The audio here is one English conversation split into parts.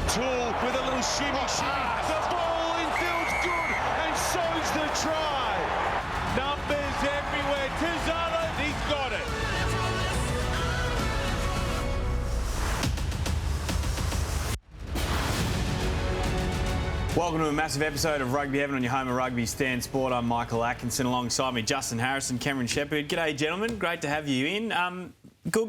Tool with a little shimmy. The ball in field's good, and so's the try. Numbers everywhere. Tizala, he's got it. Welcome to a massive episode of Rugby Heaven on your home of rugby, Stan Sport. I'm Michael Atkinson, alongside me Justin Harrison, Cameron Shepherd. G'day, gentlemen. Great to have you in.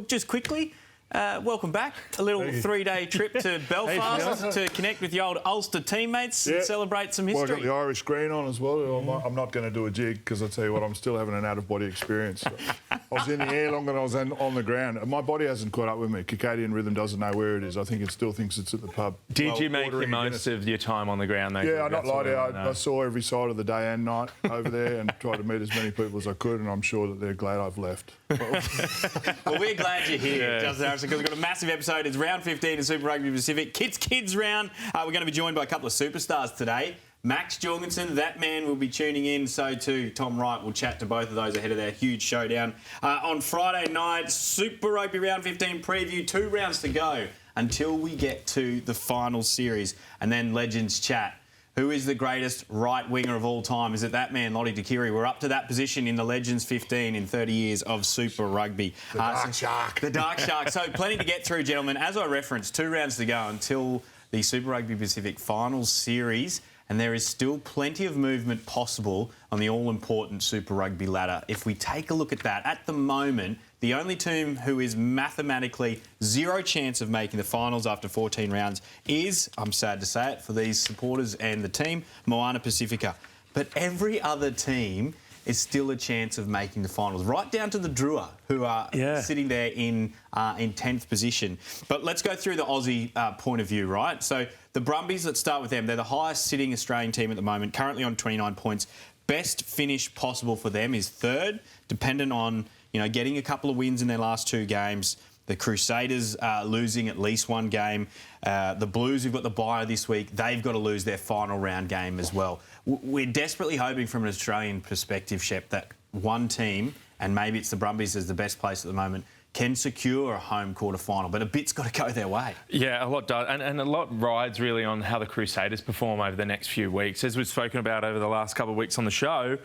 Just quickly, welcome back. A little three-day trip to Belfast to connect with your old Ulster teammates and celebrate some history. Well, I got the Irish green on as well. I'm not going to do a jig because I tell you what, I'm still having an out-of-body experience. So I was in the air longer than I was on the ground. My body hasn't caught up with me. Circadian rhythm doesn't know where it is. I think it still thinks it's at the pub. Did you make the most of your time on the ground, though? Yeah, I'm not lying to you. I saw every side of the day and night over there and tried to meet as many people as I could, and I'm sure that they're glad I've left. Well, we're glad you're here, Justin Harrison, because we've got a massive episode. It's round 15 of Super Rugby Pacific. Kids round. We're going to be joined by a couple of superstars today. Max Jorgensen, that man, will be tuning in. So too, Tom Wright. Will chat to both of those ahead of their huge showdown. On Friday night, Super Rugby round 15 preview. 2 rounds to go until we get to the final series. And then Legends chat. Who is the greatest right winger of all time? Is it that man, Lottie Takiri? We're up to that position in the Legends 15 in 30 years of Super Rugby. The Dark Shark. The Dark Shark. So plenty to get through, gentlemen. As I referenced, 2 rounds to go until the Super Rugby Pacific Finals Series, and there is still plenty of movement possible on the all-important Super Rugby ladder. If we take a look at that, at the moment, the only team who is mathematically 0 chance of making the finals after 14 rounds is, I'm sad to say it, for these supporters and the team, Moana Pasifika. But every other team is still a chance of making the finals, right down to the Drua, who are sitting there in 10th position. But let's go through the Aussie point of view, right? So the Brumbies, let's start with them. They're the highest sitting Australian team at the moment, currently on 29 points. Best finish possible for them is 3rd, dependent on getting a couple of wins in their last 2 games. The Crusaders losing at least 1 game. The Blues, who've got the bye this week, they've got to lose their final round game as well. We're desperately hoping from an Australian perspective, Shep, that one team, and maybe it's the Brumbies as the best place at the moment, can secure a home quarter final, but a bit's got to go their way. Yeah, a lot does. And a lot rides really on how the Crusaders perform over the next few weeks. As we've spoken about over the last couple of weeks on the show,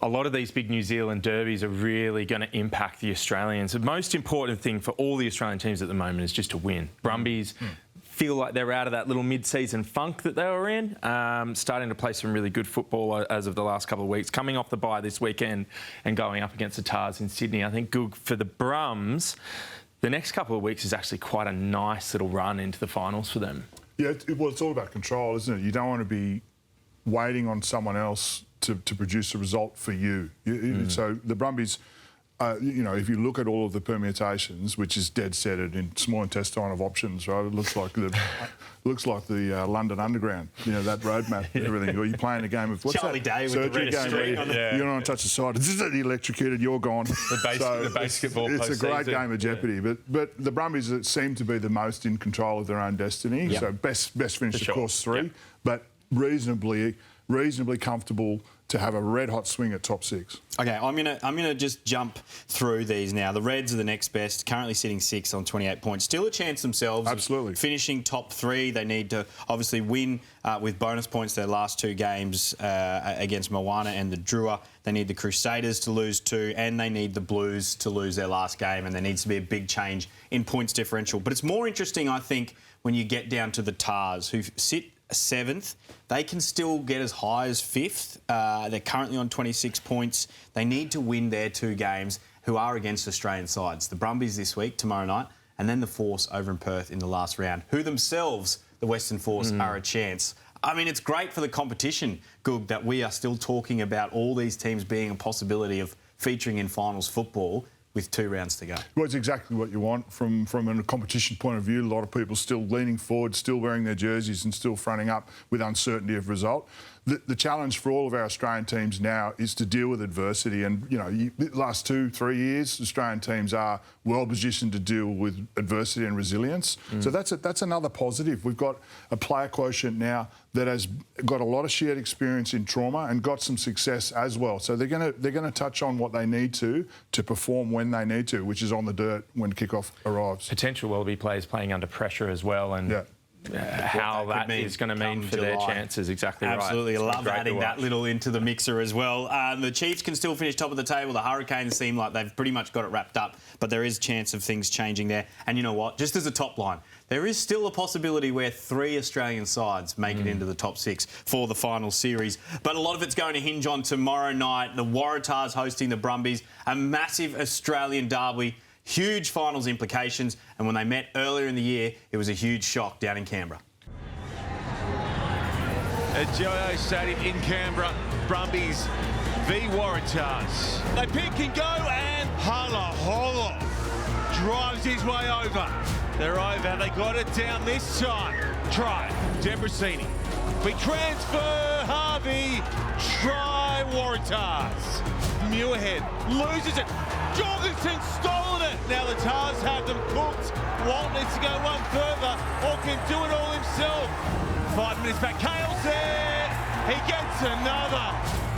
a lot of these big New Zealand derbies are really going to impact the Australians. The most important thing for all the Australian teams at the moment is just to win. Brumbies feel like they're out of that little mid-season funk that they were in, starting to play some really good football as of the last couple of weeks, coming off the bye this weekend and going up against the Tars in Sydney. I think good for the Brums, the next couple of weeks is actually quite a nice little run into the finals for them. Yeah, it's all about control, isn't it? You don't want to be waiting on someone else to produce a result for you. So the Brumbies, if you look at all of the permutations, which is dead setted in small intestine of options, right? It looks like the London Underground, that roadmap and everything. Or you're playing a game of what's Charlie that? Day with the red string. You don't want to touch the side. This is electrocuted. You're gone. The basketball. It's a great game of jeopardy. But the Brumbies seem to be the most in control of their own destiny. So best finish, of course, 3, but reasonably comfortable to have a red-hot swing at top 6. Okay, I'm gonna just jump through these now. The Reds are the next best, currently sitting 6th on 28 points. Still a chance themselves of finishing top 3. They need to obviously win with bonus points their last 2 games against Moana and the Drua. They need the Crusaders to lose 2, and they need the Blues to lose their last game, and there needs to be a big change in points differential. But it's more interesting, I think, when you get down to the Tars, who sit 7th. They can still get as high as 5th. They're currently on 26 points. They need to win their 2 games, who are against Australian sides. The Brumbies this week, tomorrow night, and then the Force over in Perth in the last round, who themselves, the Western Force, are a chance. I mean, it's great for the competition, Goog, that we are still talking about all these teams being a possibility of featuring in finals football with 2 rounds to go. Well, it's exactly what you want from a competition point of view. A lot of people still leaning forward, still wearing their jerseys and still fronting up with uncertainty of result. The challenge for all of our Australian teams now is to deal with adversity. And, the last 2-3 years, Australian teams are well positioned to deal with adversity and resilience. So that's another positive. We've got a player quotient now that has got a lot of shared experience in trauma and got some success as well. So they're going to touch on what they need to perform when they need to, which is on the dirt when kickoff arrives. Potential Wallaby players playing under pressure as well. And how that is going to mean for their chances. Exactly right. Absolutely. I love adding that little into the mixer as well. The Chiefs can still finish top of the table. The Hurricanes seem like they've pretty much got it wrapped up, but there is a chance of things changing there. And you know what? Just as a top line, there is still a possibility where 3 Australian sides make it into the top 6 for the final series. But a lot of it's going to hinge on tomorrow night. The Waratahs hosting the Brumbies, a massive Australian derby, huge finals implications. And when they met earlier in the year, it was a huge shock down in Canberra. At J.league Stadium in Canberra, Brumbies v Waratahs. They pick and go, and Hola drives his way over. They're over. They got it down this time. Try. Debrasini. We transfer. Harvey. Try. Waratahs. Muirhead loses it. Jorgensen stolen it. Now the Tars have them cooked. Walt needs to go one further or can do it all himself. 5 minutes back. Kale's there. He gets another.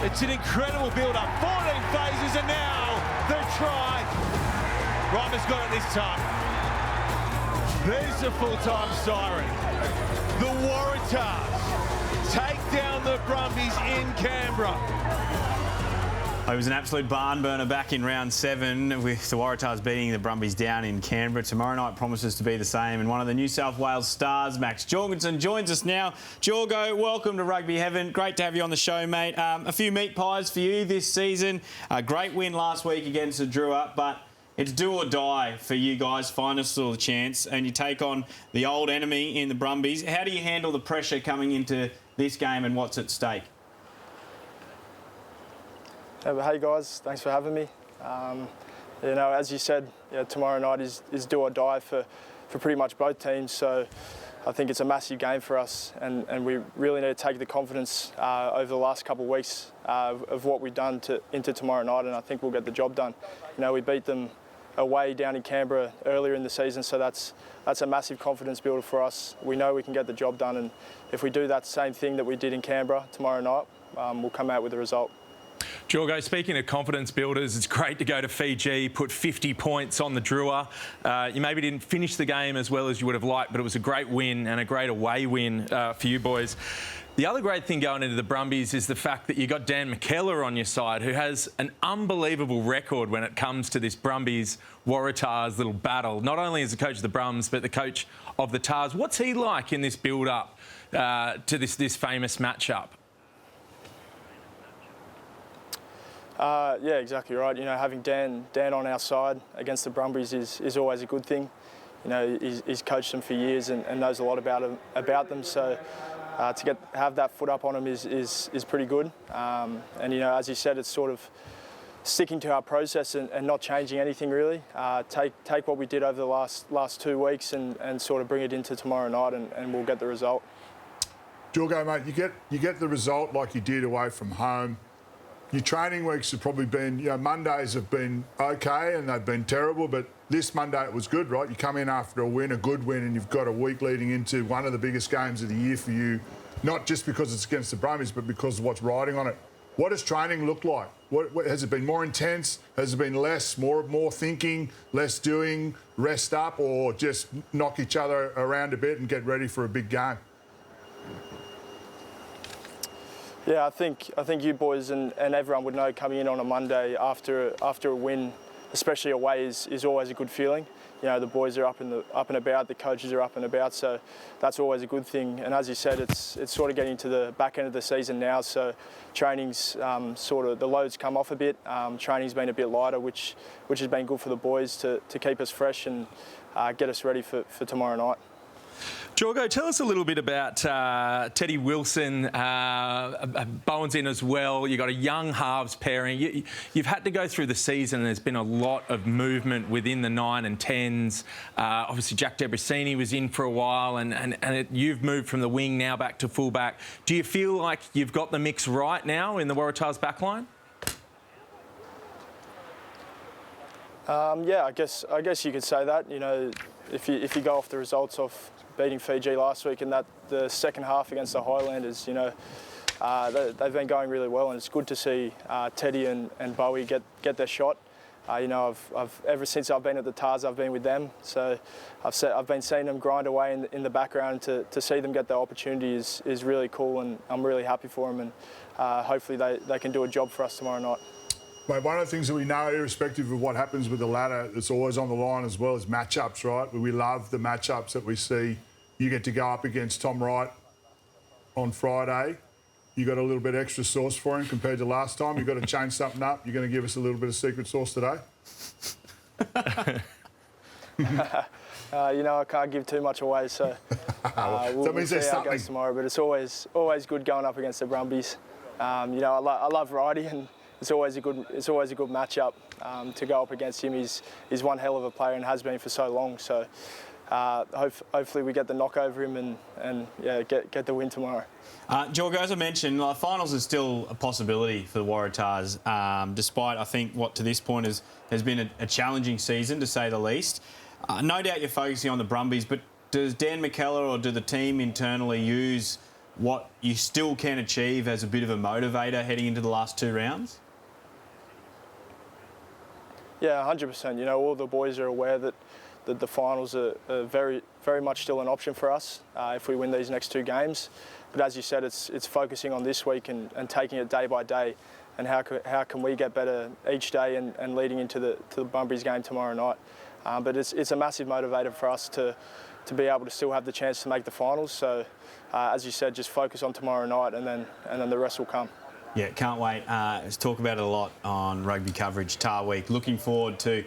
It's an incredible build-up. 14 phases, and now the try. Rymer's got it this time. There's a full-time siren. The Waratahs take down the Brumbies in Canberra. It was an absolute barn burner back in round 7 with the Waratahs beating the Brumbies down in Canberra. Tomorrow night promises to be the same, and one of the New South Wales stars, Max Jorgensen, joins us now. Jorgo, welcome to Rugby Heaven. Great to have you on the show, mate. A few meat pies for you this season. A great win last week against the Drua, but it's do or die for you guys, final sort of chance, and you take on the old enemy in the Brumbies. How do you handle the pressure coming into this game and what's at stake? Hey guys, thanks for having me. You know, as you said, tomorrow night is do or die for pretty much both teams. So I think it's a massive game for us, and we really need to take the confidence over the last couple of weeks of what we've done into tomorrow night, and I think we'll get the job done. You know, we beat them away down in Canberra earlier in the season, so that's a massive confidence builder for us. We know we can get the job done, and if we do that same thing that we did in Canberra tomorrow night, we'll come out with a result. Jorgo, speaking of confidence builders, it's great to go to Fiji, put 50 points on the Drua. You maybe didn't finish the game as well as you would have liked, but it was a great win and a great away win for you boys. The other great thing going into the Brumbies is the fact that you got Dan McKellar on your side, who has an unbelievable record when it comes to this Brumbies-Waratahs little battle, not only as the coach of the Brums, but the coach of the Tars. What's he like in this build-up to this famous matchup? Yeah, exactly right. You know, having Dan on our side against the Brumbies is always a good thing. You know, he's coached them for years and knows a lot about them. So to have that foot up on him is pretty good. And you know, as you said, it's sort of sticking to our process and not changing anything really. Take what we did over the last 2 weeks and sort of bring it into tomorrow night, and we'll get the result. Jorgo, mate, you get the result like you did away from home. Your training weeks have probably been, you know, Mondays have been okay and they've been terrible, but this Monday it was good, right? You come in after a good win, and you've got a week leading into one of the biggest games of the year for you, not just because it's against the Brumbies, but because of what's riding on it. What does training look like? What has it been more intense? Has it been less, more thinking, less doing, rest up, or just knock each other around a bit and get ready for a big game? Yeah, I think you boys and everyone would know coming in on a Monday after a win, especially away, is always a good feeling. You know, the boys are up and about, the coaches are up and about, so that's always a good thing. And as you said, it's sort of getting to the back end of the season now, so training's sort of, the loads come off a bit. Training's been a bit lighter, which has been good for the boys to keep us fresh and get us ready for tomorrow night. Jorgo, tell us a little bit about Teddy Wilson. Bowen's in as well. You've got a young halves pairing. You've had to go through the season, and there's been a lot of movement within the 9 and 10s. Obviously, Jack Debrasini was in for a while, and you've moved from the wing now back to fullback. Do you feel like you've got the mix right now in the Waratahs backline? Yeah, I guess you could say that. You know, if you go off the results of beating Fiji last week and that the second half against the Highlanders, you know, they've been going really well, and it's good to see Teddy and Bowie get their shot. I've ever since I've been at the Tars, I've been with them. So I've been seeing them grind away in the background. To see them get the opportunity is really cool, and I'm really happy for them. And hopefully they can do a job for us tomorrow night. Mate, one of the things that we know, irrespective of what happens with the ladder, that's always on the line as well, is matchups, right? We love the matchups that we see. You get to go up against Tom Wright on Friday. You got a little bit extra sauce for him compared to last time. You've got to change something up. You're going to give us a little bit of secret sauce today? I can't give too much away, so we'll see how it goes tomorrow. But it's always good going up against the Brumbies. I love Righty, and it's always a good matchup to go up against him. He's one hell of a player and has been for so long. So hopefully we get the knock over him and get the win tomorrow. Jorgo, as I mentioned, finals is still a possibility for the Waratahs, despite, I think, what to this point has been a challenging season, to say the least. No doubt you're focusing on the Brumbies, but does Dan McKellar or do the team internally use what you still can achieve as a bit of a motivator heading into the last two rounds? Yeah, 100%. All the boys are aware that the finals are very, very much still an option for us if we win these next two games. But as you said, it's focusing on this week and taking it day by day, and how can we get better each day and leading into the Brumbies game tomorrow night. But it's a massive motivator for us to be able to still have the chance to make the finals. So as you said, just focus on tomorrow night, and then the rest will come. Yeah, can't wait. Let's talk about it a lot on rugby coverage, Tar Week. Looking forward to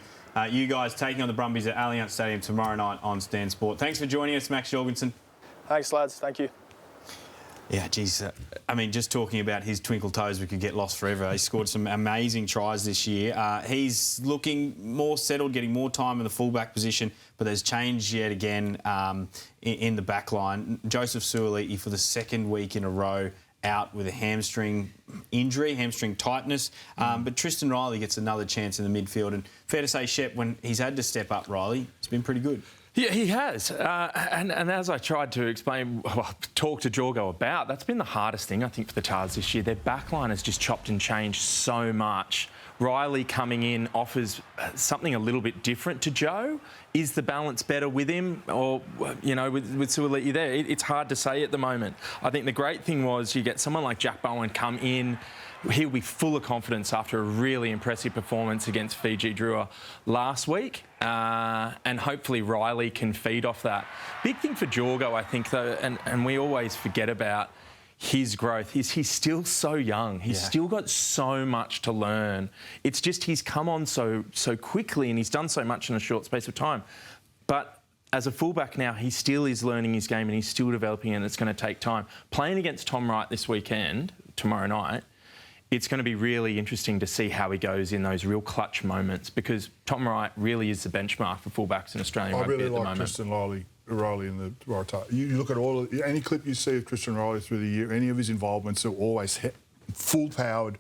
you guys taking on the Brumbies at Allianz Stadium tomorrow night on Stan Sport. Thanks for joining us, Max Jorgensen. Thanks, lads. Thank you. Yeah, geez. Just talking about his twinkle toes, we could get lost forever. He scored some amazing tries this year. He's looking more settled, getting more time in the fullback position, but there's change yet again in the back line. Joseph Suaalii for the second week in a row out with a hamstring injury, hamstring tightness. But Tristan Riley gets another chance in the midfield. And fair to say, Shep, when he's had to step up, Riley, it's been pretty good. Yeah, he has. And as I tried to explain, talk to Jorgo about, that's been the hardest thing, I think, for the Tars this year. Their backline has just chopped and changed so much. Riley coming in offers something a little bit different to Joe. Is the balance better with him or, with Suaalii there? It's hard to say at the moment. I think the great thing was you get someone like Jack Bowen come in. He'll be full of confidence after a really impressive performance against Fiji Drua last week. And hopefully Riley can feed off that. Big thing for Jorgo, I think, though, and we always forget about his growth, is he's still so young. He's still got so much to learn. It's just he's come on so quickly and he's done so much in a short space of time. But as a fullback now, he still is learning his game and he's still developing, and it's going to take time. Playing against Tom Wright this weekend, tomorrow night, it's going to be really interesting to see how he goes in those real clutch moments, because Tom Wright really is the benchmark for fullbacks in Australian rugby really at the moment. Tristan Riley in the Waratahs. You look at any clip you see of Tristan Riley through the year, any of his involvements are always full-powered,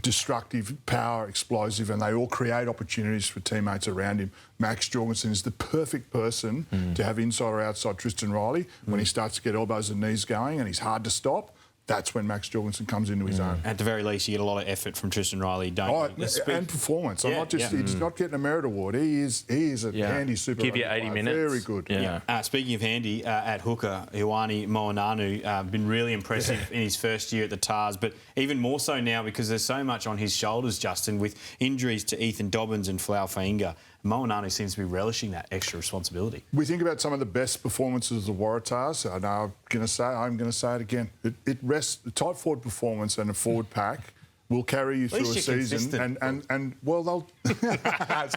destructive, power, explosive, and they all create opportunities for teammates around him. Max Jorgensen is the perfect person to have inside or outside Tristan Riley. When he starts to get elbows and knees going and he's hard to stop, that's when Max Jorgensen comes into his own. At the very least, you get a lot of effort from Tristan Riley, don't you? And performance. I'm not just he's not getting a merit award. He is a handy super. Give you 80 minutes. Very good. Yeah. Speaking of handy, at hooker, Ioane Moananu been really impressive in his first year at the Tars, but even more so now because there's so much on his shoulders, Justin, with injuries to Ethan Dobbins and Flau Fainga. Moananu seems to be relishing that extra responsibility. We think about some of the best performances of the Waratahs. I know I'm going to say it again. It rests, the tight forward performance and a forward pack will carry you through a season. And they'll... It's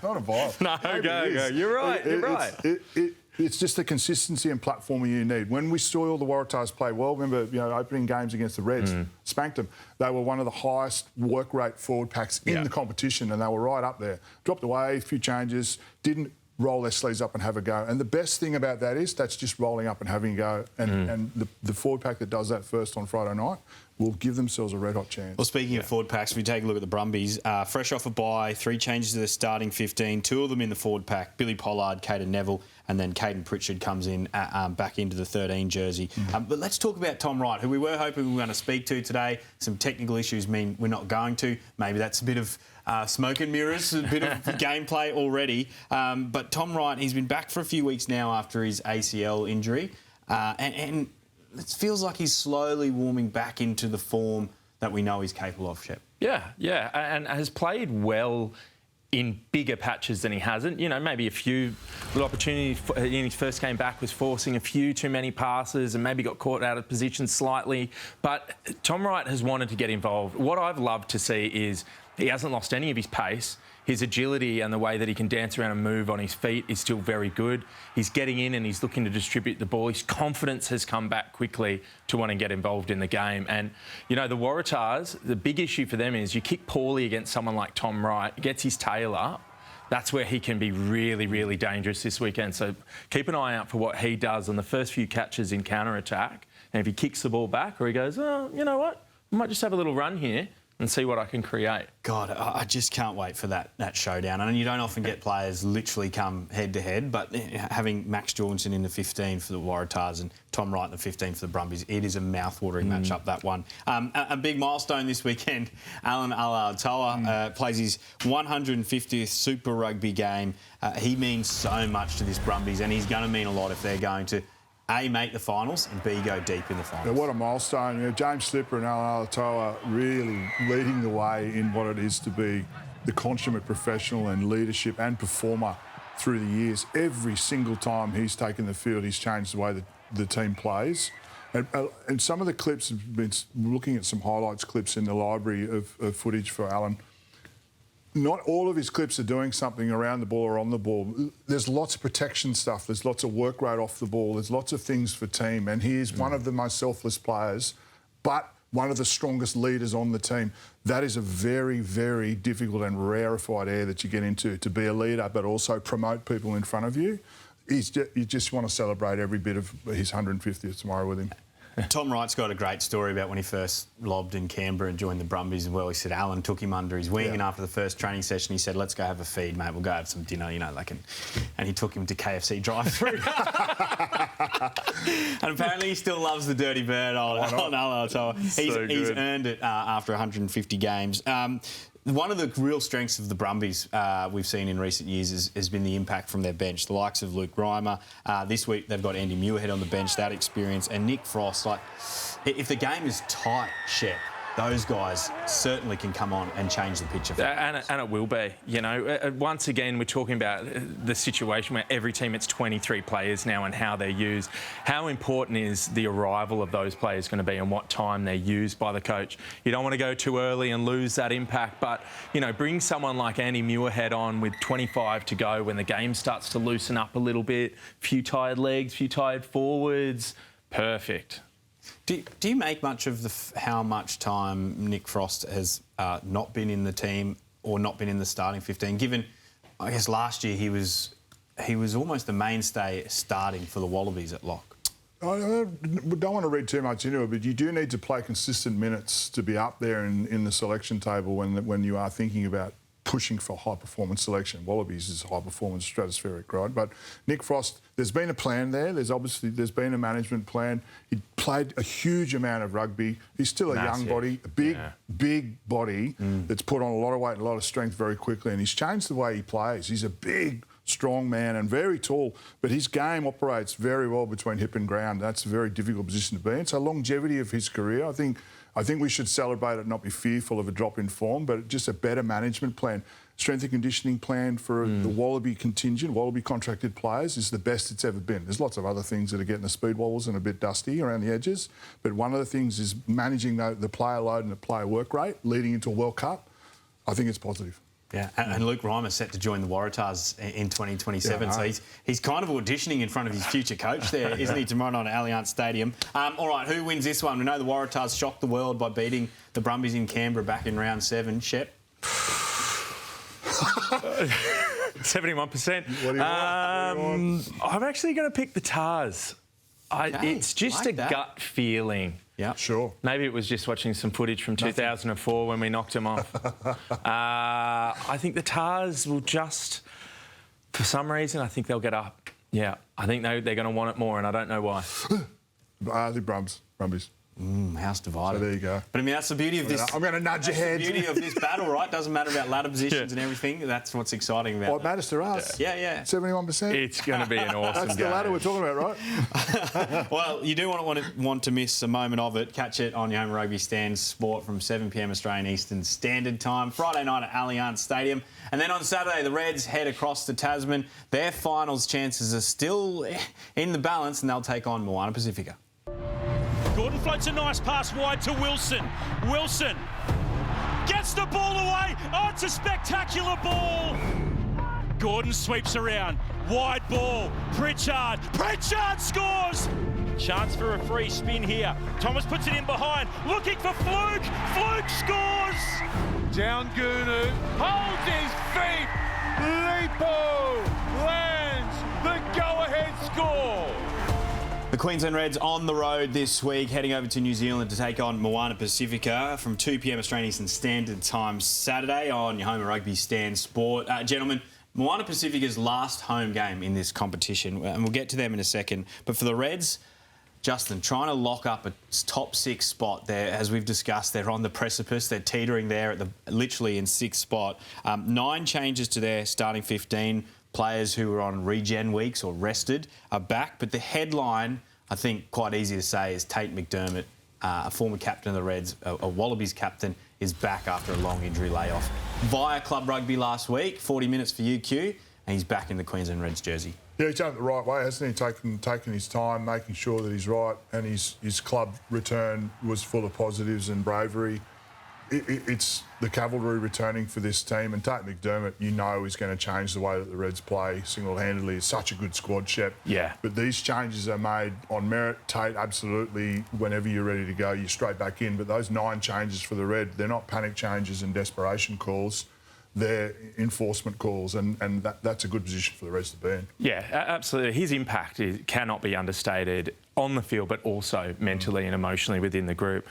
not a vibe. No, go. You're right. You're right. It's just the consistency and platforming you need. When we saw all the Waratahs play well, remember, opening games against the Reds, spanked them. They were one of the highest work rate forward packs in the competition, and they were right up there. Dropped away, a few changes, didn't roll their sleeves up and have a go. And the best thing about that is that's just rolling up and having a go. And the forward pack that does that first on Friday night will give themselves a red-hot chance. Well, speaking of forward packs, if we take a look at the Brumbies, fresh off a bye, 3 changes to the starting 15, 2 of them in the forward pack, Billy Pollard, Caden Neville, and then Caden Pritchard comes in back into the 13 jersey. But let's talk about Tom Wright, who we were hoping we were going to speak to today. Some technical issues mean we're not going to. Maybe that's a bit of smoke and mirrors, a bit of gameplay already. But Tom Wright, he's been back for a few weeks now after his ACL injury, and it feels like he's slowly warming back into the form that we know he's capable of, Shep. Yeah, and has played well in bigger patches than he hasn't. You know, maybe a few little opportunities in his first game back was forcing a few too many passes and maybe got caught out of position slightly. But Tom Wright has wanted to get involved. What I've loved to see is he hasn't lost any of his pace. His agility and the way that he can dance around and move on his feet is still very good. He's getting in and he's looking to distribute the ball. His confidence has come back quickly to want to get involved in the game. And, you know, the Waratahs, the big issue for them is you kick poorly against someone like Tom Wright, gets his tail up. That's where he can be really, really dangerous this weekend. So keep an eye out for what he does on the first few catches in counter-attack. And if he kicks the ball back or he goes, oh, you know what, I might just have a little run here and see what I can create. God, I just can't wait for that showdown. And you don't often get players literally come head-to-head, but having Max Jorgensen in the 15 for the Waratahs and Tom Wright in the 15 for the Brumbies, it is a mouth-watering matchup, that one. A big milestone this weekend, Alan Alaalatoa plays his 150th Super Rugby game. He means so much to this Brumbies, and he's going to mean a lot if they're going to A, make the finals, and B, go deep in the finals. Yeah, what a milestone. You know, James Slipper and Alan Alaalatoa really leading the way in what it is to be the consummate professional and leadership and performer through the years. Every single time he's taken the field, he's changed the way that the team plays. And some of the clips, have been looking at some highlights clips in the library of footage for Alan. Not all of his clips are doing something around the ball or on the ball. There's lots of protection stuff. There's lots of work rate off the ball. There's lots of things for team. And he is one of the most selfless players, but one of the strongest leaders on the team. That is a very, very difficult and rarefied air that you get into, to be a leader but also promote people in front of you. You just want to celebrate every bit of his 150th tomorrow with him. Tom Wright's got a great story about when he first lobbed in Canberra and joined the Brumbies. And well, he said Alan took him under his wing, and after the first training session, he said, "Let's go have a feed, mate. We'll go have some dinner, you know." And he took him to KFC drive-through. And apparently, he still loves the dirty bird on Alaalatoa. He's earned it after 150 games. One of the real strengths of the Brumbies we've seen in recent years has been the impact from their bench. The likes of Luke Reimer. This week they've got Andy Muirhead on the bench, that experience, and Nick Frost. Like, if the game is tight, Shep, those guys certainly can come on and change the picture. And it will be. You know, once again, we're talking about the situation where every team, it's 23 players now and how they're used. How important is the arrival of those players going to be and what time they're used by the coach? You don't want to go too early and lose that impact, but, you know, bring someone like Andy Muirhead on with 25 to go when the game starts to loosen up a little bit. Few tired legs, few tired forwards. Perfect. Do you make much of how much time Nick Frost has not been in the team or not been in the starting 15? Given, I guess, last year he was almost the mainstay starting for the Wallabies at lock. I don't want to read too much into it, but you do need to play consistent minutes to be up there in the selection table when you are thinking about pushing for high-performance selection. Wallabies is high-performance stratospheric, right? But Nick Frost, there's been a plan there. There's been a management plan. He played a huge amount of rugby. He's still a young body, a big body that's put on a lot of weight and a lot of strength very quickly, and he's changed the way he plays. He's a big, strong man and very tall, but his game operates very well between hip and ground. That's a very difficult position to be in. So longevity of his career, I think we should celebrate it, not be fearful of a drop in form, but just a better management plan. Strength and conditioning plan for the Wallaby contingent, Wallaby contracted players, is the best it's ever been. There's lots of other things that are getting the speed wobbles and a bit dusty around the edges, but one of the things is managing the player load and the player work rate leading into a World Cup. I think it's positive. Yeah, and Luke Reimer's set to join the Waratahs in 2027, so he's kind of auditioning in front of his future coach there, isn't he, tomorrow night at Allianz Stadium. All right, who wins this one? We know the Waratahs shocked the world by beating the Brumbies in Canberra back in round 7. Shep? 71%. What do you want? I'm actually going to pick the Tars. It's just a gut feeling. Yeah, sure. Maybe it was just watching some footage from 2004 when we knocked them off. I think the Tars will just, for some reason, I think they'll get up. Yeah, I think they're going to want it more, and I don't know why. The Brumbies. House divided. So there you go. But I mean, that's the beauty of this. I'm going to nudge your head. The beauty of this battle, right? Doesn't matter about ladder positions and everything. That's what's exciting about What matters to us? Yeah. 71%. It's going to be an awesome That's game. the ladder we're talking about, right? Well, you do want to miss a moment of it. Catch it on your home rugby stand sport from 7 p.m. Australian Eastern Standard Time. Friday night at Allianz Stadium. And then on Saturday, the Reds head across to Tasman. Their finals chances are still in the balance, and they'll take on Moana Pasifika. Gordon floats a nice pass wide to Wilson. Wilson gets the ball away. Oh, it's a spectacular ball. Gordon sweeps around. Wide ball. Pritchard. Pritchard scores. Chance for a free spin here. Thomas puts it in behind. Looking for Fluke. Fluke scores. Down Gunu, holds his feet. Lipo lands the go-ahead score. The Queensland Reds on the road this week, heading over to New Zealand to take on Moana Pasifika from 2 p.m. Australian Eastern Standard Time Saturday on your home of rugby stand sport. Gentlemen, Moana Pasifika's last home game in this competition, and we'll get to them in a second. But for the Reds, Justin, trying to lock up a top 6 spot there, as we've discussed, they're on the precipice. They're teetering there at literally in 6th spot. 9 changes to their starting 15. Players who were on regen weeks or rested are back, but the headline, I think, quite easy to say, is Tate McDermott, a former captain of the Reds, a Wallabies captain, is back after a long injury layoff. Via Club Rugby last week, 40 minutes for UQ, and he's back in the Queensland Reds jersey. Yeah, he's done it the right way, hasn't he? Taking his time, making sure that he's right, and his club return was full of positives and bravery. It's the cavalry returning for this team, and Tate McDermott, you know, is going to change the way that the Reds play single-handedly. It's such a good squad, Shep. Yeah. But these changes are made on merit. Tate, absolutely, whenever you're ready to go, you're straight back in. But those 9 changes for the Red, they're not panic changes and desperation calls. They're enforcement calls, and that's a good position for the Reds to be in. Yeah, absolutely. His impact cannot be understated on the field, but also mentally and emotionally within the group.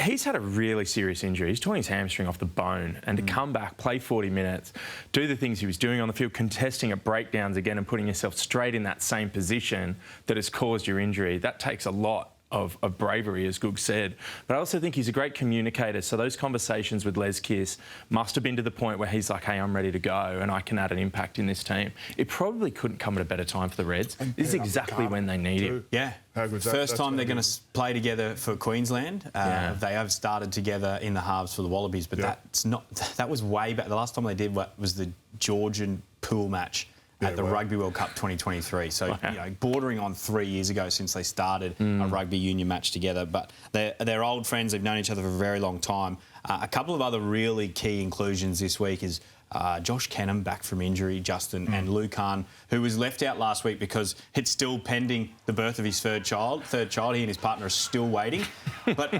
He's had a really serious injury. He's torn his hamstring off the bone, and to come back, play 40 minutes, do the things he was doing on the field, contesting at breakdowns again and putting yourself straight in that same position that has caused your injury, that takes a lot of bravery, as Goog said. But I also think he's a great communicator. So those conversations with Les Kiss must have been to the point where he's like, hey, I'm ready to go and I can add an impact in this team. It probably couldn't come at a better time for the Reds. This is exactly when they need him. Yeah. First time they're going to play together for Queensland. They have started together in the halves for the Wallabies, but that was way back. The last time they did was the Georgian pool match at the Rugby World Cup 2023. So, you know, bordering on 3 years ago since they started a rugby union match together. But they're old friends. They've known each other for a very long time. A couple of other really key inclusions this week is Josh Kenham back from injury, Justin, and Lucan, who was left out last week because it's still pending the birth of his third child. He and his partner are still waiting. But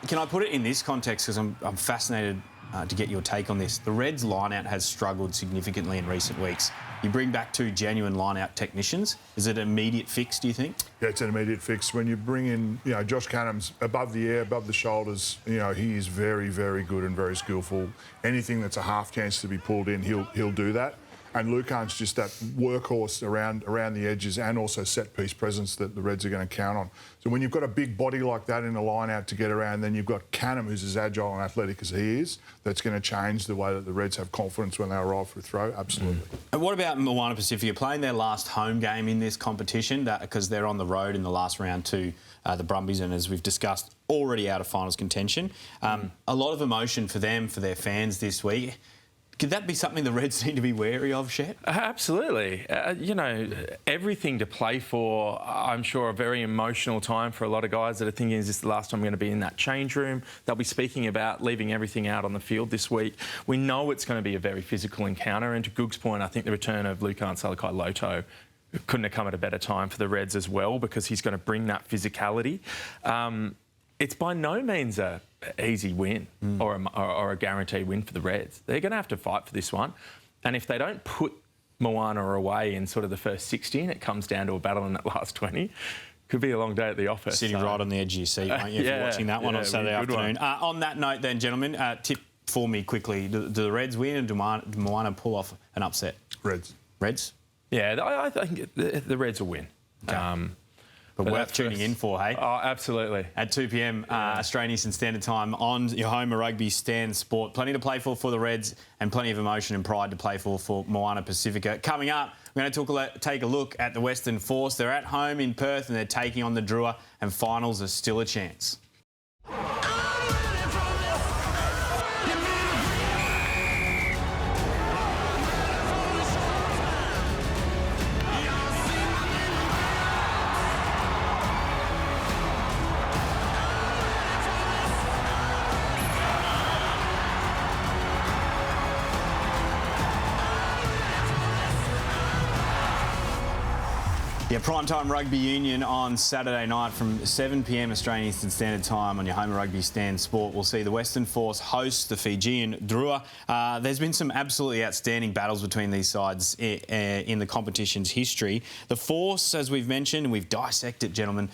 can I put it in this context, because I'm fascinated to get your take on this. The Reds line-out has struggled significantly in recent weeks. You bring back 2 genuine line-out technicians. Is it an immediate fix, do you think? Yeah, it's an immediate fix. When you bring in, you know, Josh Kenham's above the ear, above the shoulders, you know, he is very, very good and very skillful. Anything that's a half chance to be pulled in, he'll do that. And Lucan's just that workhorse around the edges and also set-piece presence that the Reds are going to count on. So when you've got a big body like that in a line-out to get around, then you've got Kenham, who's as agile and athletic as he is. That's going to change the way that the Reds have confidence when they arrive for a throw. Absolutely. And what about Moana Pasifika playing their last home game in this competition? Because they're on the road in the last round to the Brumbies, and as we've discussed, already out of finals contention. A lot of emotion for them, for their fans this week. Could that be something the Reds need to be wary of, Shet? Absolutely. You know, everything to play for, I'm sure, a very emotional time for a lot of guys that are thinking, is this the last time I'm going to be in that change room? They'll be speaking about leaving everything out on the field this week. We know it's going to be a very physical encounter, and to Goog's point, I think the return of Lucan Salakai-Loto couldn't have come at a better time for the Reds as well, because he's going to bring that physicality. It's by no means a easy win or a guaranteed win for the Reds. They're going to have to fight for this one. And if they don't put Moana away in sort of the first 60 and it comes down to a battle in that last 20, could be a long day at the office. Sitting right on the edge of your seat, won't you, if you're watching that one on Saturday afternoon. On that note then, gentlemen, tip for me quickly. Do the Reds win, or do Moana pull off an upset? Reds. Reds? Yeah, I think the Reds will win. Okay. But worth tuning in for, hey? Oh, absolutely. At 2 p.m, Australian Eastern Standard Time on your home of rugby, Stan Sport. Plenty to play for the Reds and plenty of emotion and pride to play for Moana Pasifika. Coming up, we're going to take a look at the Western Force. They're at home in Perth and they're taking on the Drua, and finals are still a chance. Yeah, primetime rugby union on Saturday night from 7 p.m. Australian Eastern Standard Time on your home of rugby, Stan Sport. We'll see the Western Force host the Fijian Drua. There's been some absolutely outstanding battles between these sides in the competition's history. The Force, as we've mentioned, and we've dissected, gentlemen,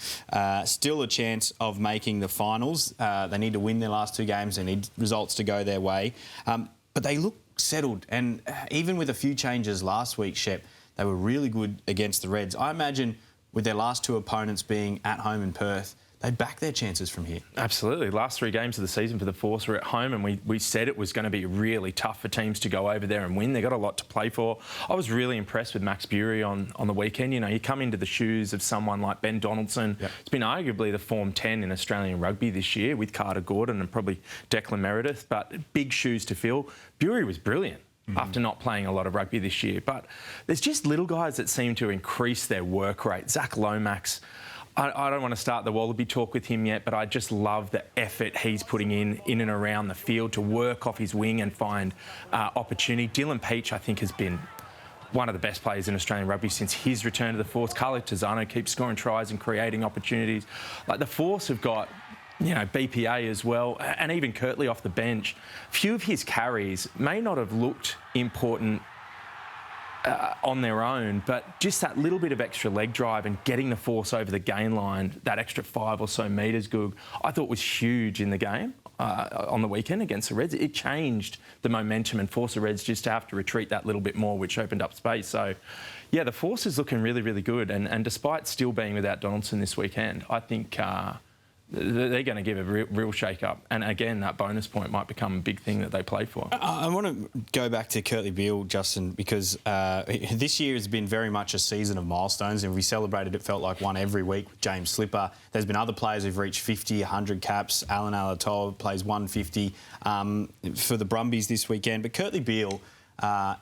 still a chance of making the finals. They need to win their last two games. They need results to go their way. But they look settled. And even with a few changes last week, Shep, they were really good against the Reds. I imagine with their last two opponents being at home in Perth, they'd back their chances from here. Absolutely. Last three games of the season for the Force were at home, and we said it was going to be really tough for teams to go over there and win. They got a lot to play for. I was really impressed with Max Bury on the weekend. You know, you come into the shoes of someone like Ben Donaldson. Yep. It's been arguably the form 10 in Australian rugby this year with Carter Gordon and probably Declan Meredith, but big shoes to fill. Bury was brilliant. After not playing a lot of rugby this year. But there's just little guys that seem to increase their work rate. Zach Lomax, I don't want to start the Wallaby talk with him yet, but I just love the effort he's putting in and around the field to work off his wing and find opportunity. Dylan Peach, I think, has been one of the best players in Australian rugby since his return to the Force. Carlo Tizzano keeps scoring tries and creating opportunities. Like, the Force have got, you know, BPA as well, and even Kirtley off the bench. Few of his carries may not have looked important on their own, but just that little bit of extra leg drive and getting the Force over the gain line, that extra 5 or so metres, Goog, I thought was huge in the game on the weekend against the Reds. It changed the momentum and forced the Reds just to have to retreat that little bit more, which opened up space. So, yeah, the Force is looking really, really good. And despite still being without Donaldson this weekend, I think they're going to give a real shake-up. And again, that bonus point might become a big thing that they play for. I want to go back to Kirtley Beale, Justin, because this year has been very much a season of milestones, and we celebrated, it felt like, one every week with James Slipper. There's been other players who've reached 50, 100 caps. Alan Alatoa plays 150 for the Brumbies this weekend. But Kirtley Beale,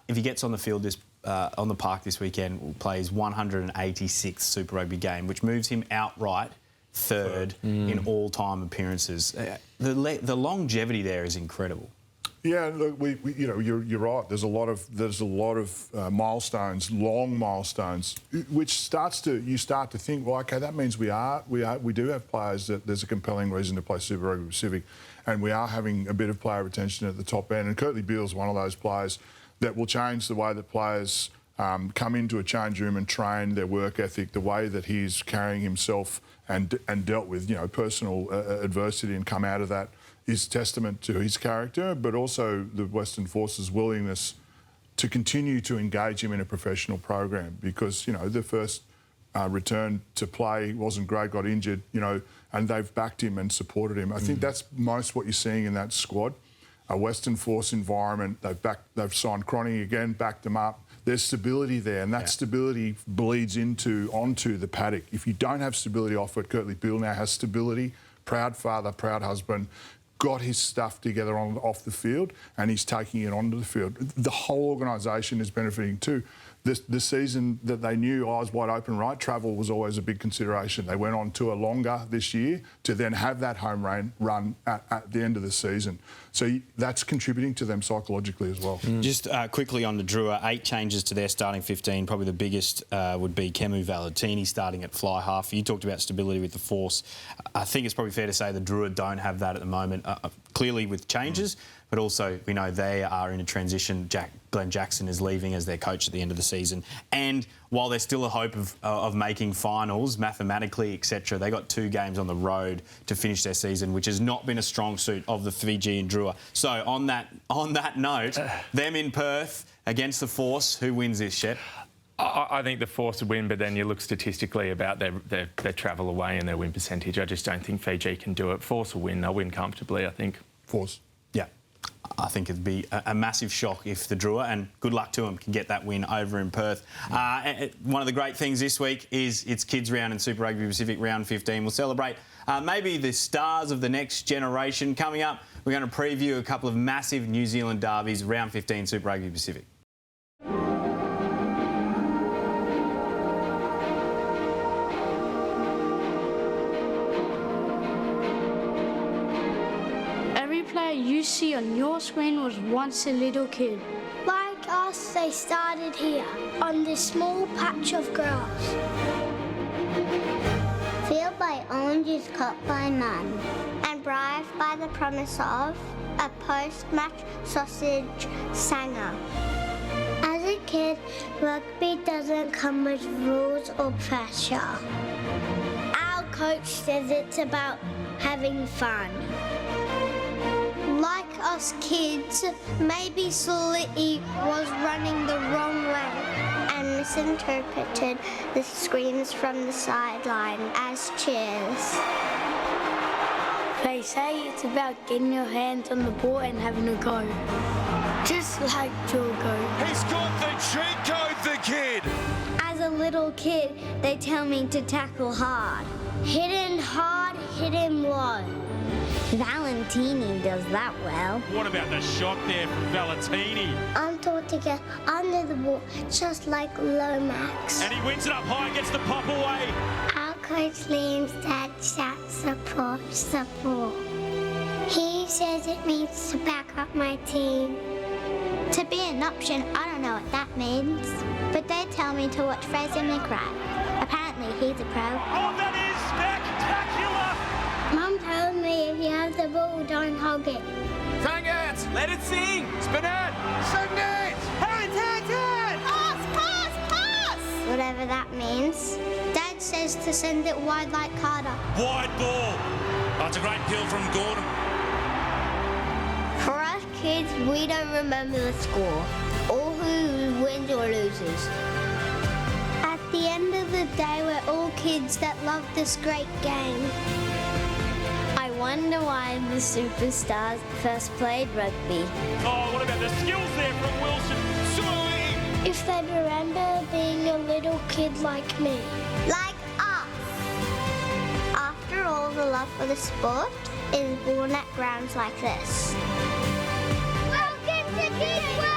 if he gets on the field on the park this weekend, plays 186th Super Rugby game, which moves him outright third in all-time appearances. The longevity there is incredible. Yeah, look, you know, you're right. There's a lot of milestones, long milestones, which you start to think, well, okay, that means we do have players that there's a compelling reason to play Super Rugby Pacific, and we are having a bit of player retention at the top end. And Kirtley Beale's one of those players that will change the way that players come into a change room and train, their work ethic, the way that he's carrying himself and dealt with, you know, personal adversity and come out of that is testament to his character, but also the Western Force's willingness to continue to engage him in a professional program, because, you know, the first return to play wasn't great, got injured, you know, and they've backed him and supported him. I think that's most what you're seeing in that squad. A Western Force environment, they've signed Cronny again, backed them up. There's stability there, and that stability bleeds onto the paddock. If you don't have stability off it, Kirtley Beale now has stability. Proud father, proud husband, got his stuff together off the field, and he's taking it onto the field. The whole organisation is benefiting too. The season that they knew eyes wide open, right? Travel was always a big consideration. They went on tour longer this year to then have that home run at the end of the season. So that's contributing to them psychologically as well. Just quickly on the Drua, 8 changes to their starting 15. Probably the biggest would be Kemu Valentini starting at fly half. You talked about stability with the Force. I think it's probably fair to say the Drua don't have that at the moment, clearly with changes, but also we know they are in a transition. Glenn Jackson is leaving as their coach at the end of the season. And while there's still a hope of making finals, mathematically, etc., they got 2 games on the road to finish their season, which has not been a strong suit of the Fijian Drua. So on that note, them in Perth against the Force, who wins this, Shep? I think the Force would win, but then you look statistically about their travel away and their win percentage. I just don't think Fiji can do it. Force will win. They'll win comfortably, I think. Force. Yeah. I think it'd be a massive shock if the Drua, and good luck to them, can get that win over in Perth. One of the great things this week is it's Kids Round and Super Rugby Pacific Round 15. We'll celebrate maybe the stars of the next generation. Coming up, we're going to preview a couple of massive New Zealand derbies, Round 15 Super Rugby Pacific. You see on your screen was once a little kid. Like us, they started here, on this small patch of grass. Filled by oranges cut by Mum, and bribed by the promise of a post-match sausage sanger. As a kid, rugby doesn't come with rules or pressure. Our coach says it's about having fun. Like us kids, maybe Sully was running the wrong way and misinterpreted the screams from the sideline as cheers. They say it's about getting your hands on the ball and having a go. Just like Jorgo. He's got the cheat code, the kid. As a little kid, they tell me to tackle hard. Hit hard, hit low. Valentini does that well. What about the shot there from Valentini? I'm taught to get under the ball, just like Lomax. And he wins it up high, gets the pop away. Our coach Liam's dad shouts support, support. He says it means to back up my team. To be an option, I don't know what that means. But they tell me to watch Fraser McRae. Apparently he's a pro. Oh, that is spectacular! Mum told me if you have the ball, don't hog it. Fang it! Let it sing! Spin it! Sing it! Pass! Whatever that means. Dad says to send it wide like Carter. Wide ball. That's a great kill from Gordon. For us kids, we don't remember the score, or who wins or loses. At the end of the day, we're all kids that love this great game. I wonder why the superstars first played rugby. Oh, what about the skills there from Wilson? Surely! If they remember being a little kid like me. Like us. After all, the love for the sport is born at grounds like this. Welcome to Kids World!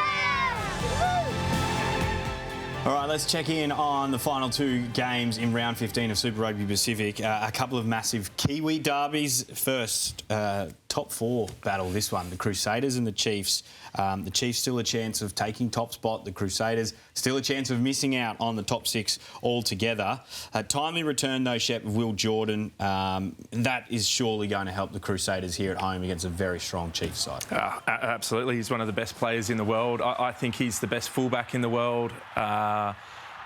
All right, let's check in on the final two games in round 15 of Super Rugby Pacific. A couple of massive Kiwi derbies. First, top four battle, this one, the Crusaders and the Chiefs. The Chiefs still a chance of taking top spot. The Crusaders still a chance of missing out on the top six altogether. Timely return, though, Shep, of Will Jordan. That is surely going to help the Crusaders here at home against a very strong Chiefs side. Absolutely. He's one of the best players in the world. I think he's the best fullback in the world.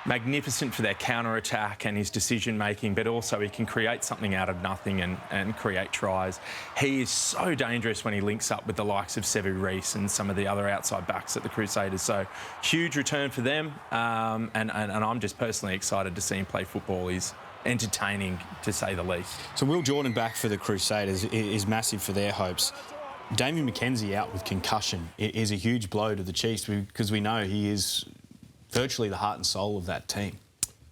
Magnificent for their counter-attack and his decision-making, but also he can create something out of nothing and create tries. He is so dangerous when he links up with the likes of Sevu Reece and some of the other outside backs at the Crusaders. So, huge return for them, and I'm just personally excited to see him play football. He's entertaining, to say the least. So Will Jordan back for the Crusaders is massive for their hopes. Damien McKenzie out with concussion is a huge blow to the Chiefs because we know he is virtually the heart and soul of that team.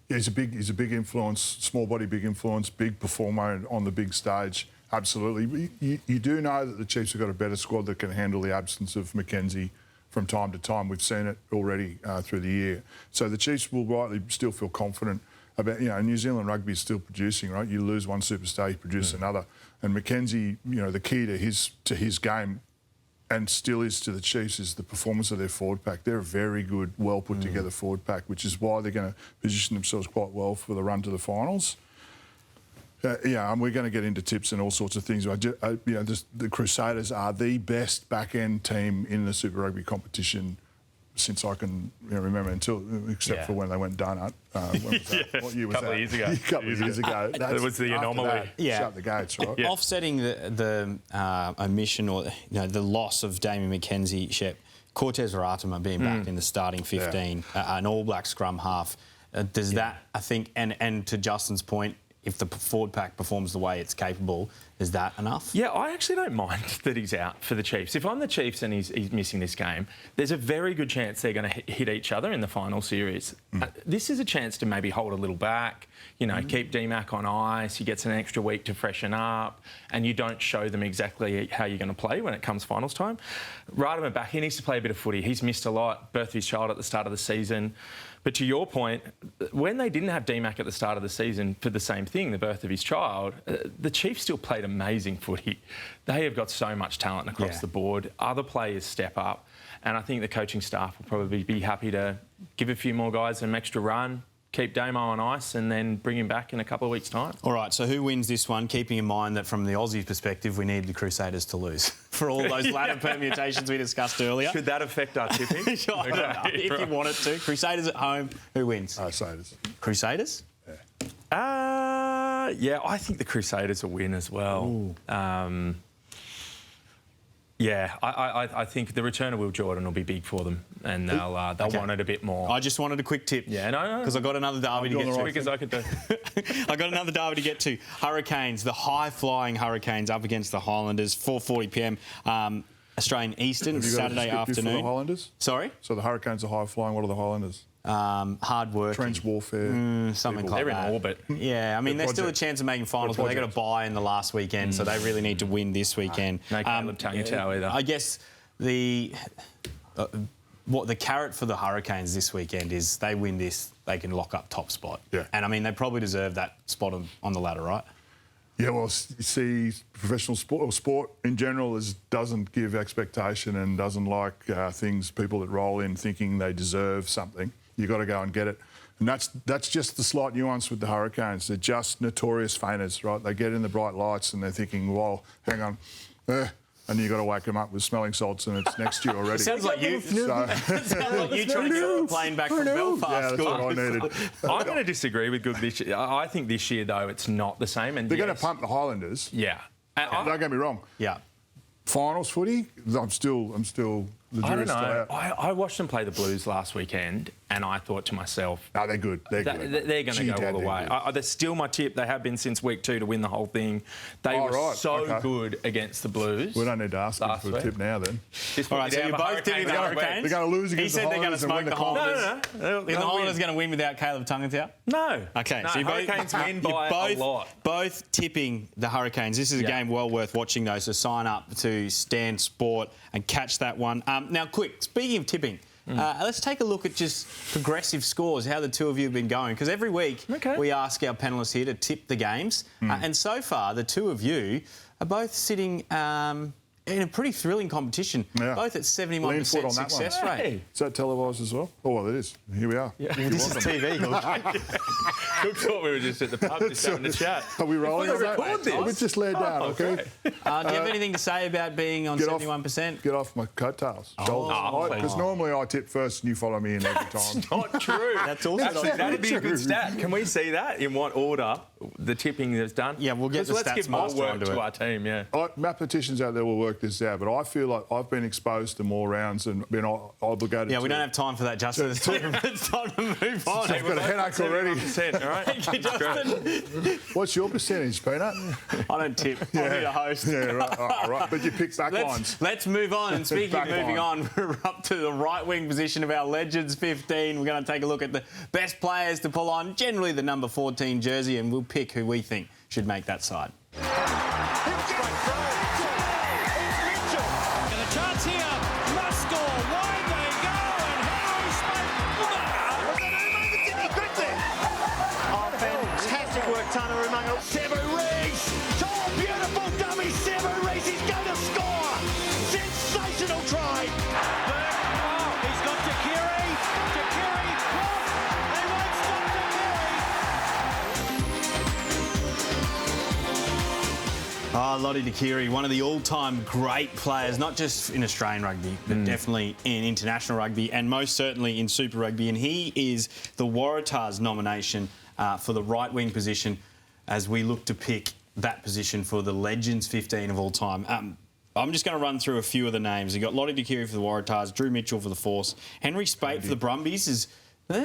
Yeah, he's a big influence, small body, big influence, big performer on the big stage. Absolutely. You do know that the Chiefs have got a better squad that can handle the absence of McKenzie from time to time. We've seen it already through the year. So the Chiefs will rightly still feel confident about, New Zealand rugby is still producing, right? You lose one superstar, you produce another. And McKenzie, the key to his game, and still is to the Chiefs, is the performance of their forward pack. They're a very good, well put together forward pack, which is why they're going to position themselves quite well for the run to the finals. And we're going to get into tips and all sorts of things. The Crusaders are the best back-end team in the Super Rugby competition since I can remember, except for when they went donut. What year was that? A couple of years ago. A couple of years ago. It was the anomaly. Shut the gates, right? Offsetting the omission or the loss of Damien McKenzie, Shep, Cortez Waratahs being back in the starting 15, an All Black scrum half, does that, I think, and to Justin's point, if the forward pack performs the way it's capable, is that enough? Yeah, I actually don't mind that he's out for the Chiefs. If I'm the Chiefs and he's missing this game, there's a very good chance they're going to hit each other in the final series. This is a chance to maybe hold a little back, you know, keep D-Mac on ice, he gets an extra week to freshen up, and you don't show them exactly how you're going to play when it comes finals time. Waratahs back, he needs to play a bit of footy. He's missed a lot, birth of his child at the start of the season. But to your point, when they didn't have D-Mac at the start of the season for the same thing, the birth of his child, the Chiefs still played amazing footy. They have got so much talent across the board. Other players step up. And I think the coaching staff will probably be happy to give a few more guys an extra run, keep Damo on ice and then bring him back in a couple of weeks' time. All right, so who wins this one, keeping in mind that from the Aussies' perspective, we need the Crusaders to lose for all those ladder permutations we discussed earlier. Should that affect our tipping? If you want it to. Crusaders at home, who wins? Crusaders. Crusaders? Yeah, I think the Crusaders will win as well. Yeah, I think the return of Will Jordan will be big for them, and they'll want it a bit more. I just wanted a quick tip. Yeah, no. Because I got another derby to get to. As quick as I could do. I got another derby to get to. Hurricanes, the high-flying Hurricanes up against the Highlanders, 4:40 p.m. Australian Eastern, Saturday afternoon. For the Highlanders? Sorry? So the Hurricanes are high-flying. What are the Highlanders? Hard work. Trench warfare. Something like that. They're in orbit. Yeah, I mean, there's still a chance of making finals, but they've got to buy in the last weekend, so they really need to win this weekend. No Caleb Tangutau either. I guess the carrot for the Hurricanes this weekend is they win this, they can lock up top spot. Yeah. And, I mean, they probably deserve that spot on the ladder, right? Yeah, well, you see, professional sport or sport in general doesn't give expectation and doesn't like people that roll in thinking they deserve something. You've got to go and get it. And that's just the slight nuance with the Hurricanes. They're just notorious fainters, right? They get in the bright lights and they're thinking, well, hang on, and you've got to wake them up with smelling salts and it's next year already. Sounds like you. Sounds like you trying to get a plane back from Belfast. Yeah, that's what I needed. I'm going to disagree with Good this year. I think this year, though, it's not the same. And they're going to pump the Highlanders. Yeah. Don't get me wrong. Yeah. Finals footy, I'm still the I don't jury's still know. out. I watched them play the Blues last weekend, and I thought to myself, no, they're good. They're good. They're going to go all the way. They're still my tip. They have been since week 2 to win the whole thing. They were good against the Blues. We don't need to ask them for a tip now, then. All right, so you're both tipping the Hurricanes. They're going to lose against the Highlanders. He said they're going to smoke the Highlanders. No. The Highlanders going to win without Caleb Tangutau? No. Okay, no, so Hurricanes win by a lot. Both tipping the Hurricanes. This is a game well worth watching, though, so sign up to Stan Sport and catch that one. Now, quick, speaking of tipping, let's take a look at just progressive scores, how the two of you have been going. Because every week we ask our panellists here to tip the games. And so far, the two of you are both sitting in a pretty thrilling competition, both at 71% success rate. Hey. Is that televised as well? Oh, well, it is. Here we are. Yeah. This is TV. Cook thought we were just at the pub just having a chat. Are we rolling? We're just laid down, okay? Do you have anything to say about being on 71%? Get off my coattails. Because normally I tip first and you follow me in every time. That's not true. That's also Actually, that'd be a good stat. Can we see that? In what order the tipping is done? Yeah, we'll get the let's stats give more master work onto to it. our team, yeah. Mathematicians out there will work this out, but I feel like I've been exposed to more rounds and been obligated to... Yeah, we don't have time for that, Justin. It's time to move on. I've got a headache already. All right? Thank you, Justin. What's your percentage, Peanut? I don't tip. I'm here to host. Yeah, right. But you pick back lines. Let's move on. And speaking of moving on, we're up to the right-wing position of our Legends 15. We're going to take a look at the best players to pull on, generally the number 14 jersey, and we'll pick who we think should make that side. Lottie Dakiri, one of the all-time great players, not just in Australian rugby, but definitely in international rugby and most certainly in Super Rugby. And he is the Waratahs nomination for the right-wing position as we look to pick that position for the Legends 15 of all time. I'm just going to run through a few of the names. You've got Lottie Dakiri for the Waratahs, Drew Mitchell for the Force, Henry Spate for the Brumbies is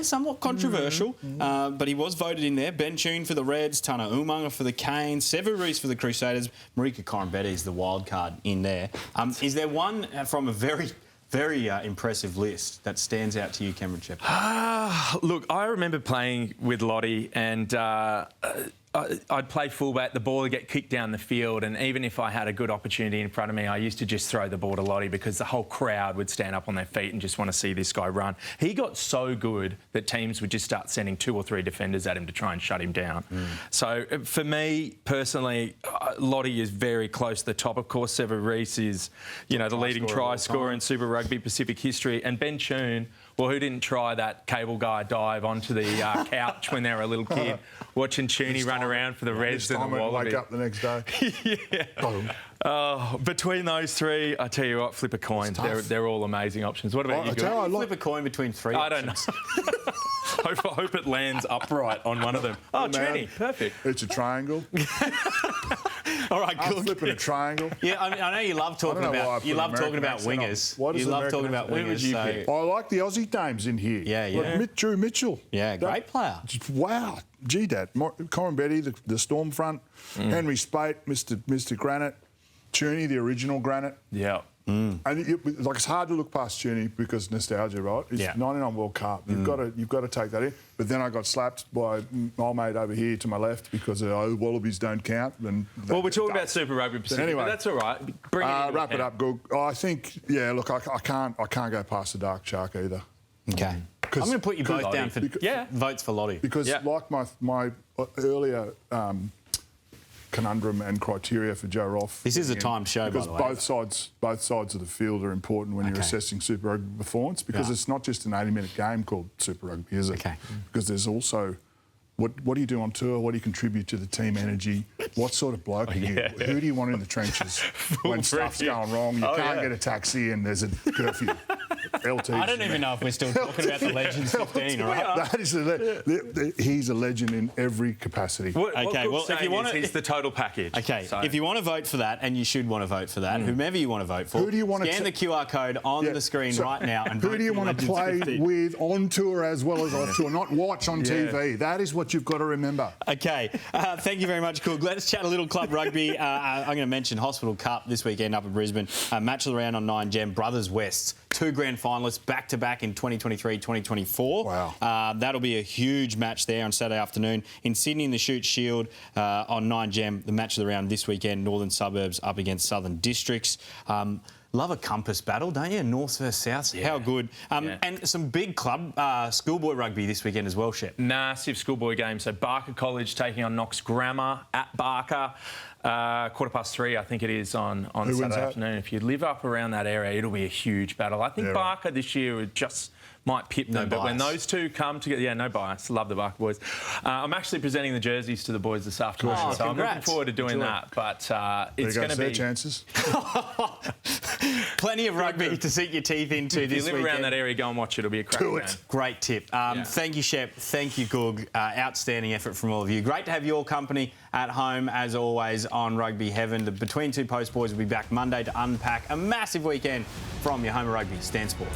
somewhat controversial, but he was voted in there. Ben Tune for the Reds, Tana Umaga for the Canes, Sevu Reece for the Crusaders, Marika Corumbeti is the wild card in there. Is there one from a very impressive list that stands out to you, Cameron Shepherd? Look, I remember playing with Lottie and I'd play fullback, the ball would get kicked down the field, and even if I had a good opportunity in front of me, I used to just throw the ball to Lottie because the whole crowd would stand up on their feet and just want to see this guy run. He got so good that teams would just start sending 2 or 3 defenders at him to try and shut him down. So for me, personally, Lottie is very close to the top. Of course, Sevu Reece is, the leading try scorer in Super Rugby Pacific history. And Ben Tune, well, who didn't try that cable guy dive onto the couch when they were a little kid, watching Tooney run around for the Reds and the Wallaby? Wake up the next day. Between those 3, I tell you what, flip a coin. They're all amazing options. What about you? Flip a coin between 3 options. I don't know. hope it lands upright on one of them. Oh, Tooney, perfect. It's a triangle. All right, I'm good. flipping a triangle. Yeah, I know you love talking about wingers. You love talking about wingers. I like the Aussie names in here. Yeah. Like Drew Mitchell. Yeah, great player. Wow. Gee, Dad. Corumbeti, the Stormfront. Henry Spate, Mr. Granite. Tooney, the original Granite. Yeah. And it's hard to look past Tooney because nostalgia, right? It's 99 World Cup. You've got to take that in. But then I got slapped by my mate over here to my left because Wallabies don't count. And we're talking about Super Rugby Pacific. Anyway, but that's all right. Bring it wrap it up, Goog. I think, look, I can't go past the Dark Shark either. Okay. I'm going to put you both down for votes for Lottie. Because like my earlier conundrum and criteria for Joe Roth. This is a timed show, by the way. Because both sides of the field are important when you're assessing Super Rugby performance, because it's not just an 80-minute game called Super Rugby, is it? Okay. Because there's also what do you do on tour? What do you contribute to the team energy? What sort of bloke are you? Who do you want in the trenches when stuff's going wrong? You can't get a taxi and there's a curfew. LT. I don't even know if we're still talking about the Legends 15, all right? That is he's a legend in every capacity. If you want he's the total package. Okay, so if you want to vote for that, and you should want to vote for that, whomever you want to vote for, who do you want scan the QR code on the screen right now and who do you want to play with on tour as well as off tour, not watch on TV? That is what you've got to remember. Okay, thank you very much, Cook. Let's chat a little club rugby. I'm going to mention Hospital Cup this weekend up in Brisbane. Match of the round on 9Gem. Brothers Wests, 2 grand finalists back-to-back in 2023-2024. Wow. That'll be a huge match there on Saturday afternoon. In Sydney in the Shoot Shield on 9Gem, the match of the round this weekend, Northern Suburbs up against Southern Districts. Love a compass battle, don't you? North versus South. How good. And some big club schoolboy rugby this weekend as well, Shep. Massive schoolboy game. So Barker College taking on Knox Grammar at Barker. 3:15, I think it is, on Saturday afternoon. If you live up around that area, it'll be a huge battle. I think Barker this year just might pip them, but when those two come together, no bias. Love the Barker boys. I'm actually presenting the jerseys to the boys this afternoon, so I'm looking forward to doing that. But it's going to be chances. Plenty of rugby to sink your teeth into this weekend. If you live around that area, go and watch it. It'll be a cracking game. Great tip. Thank you, Shep. Thank you, Goog. Outstanding effort from all of you. Great to have your company at home, as always, on Rugby Heaven. The Between Two Post boys will be back Monday to unpack a massive weekend from your home of rugby, Stan Sport.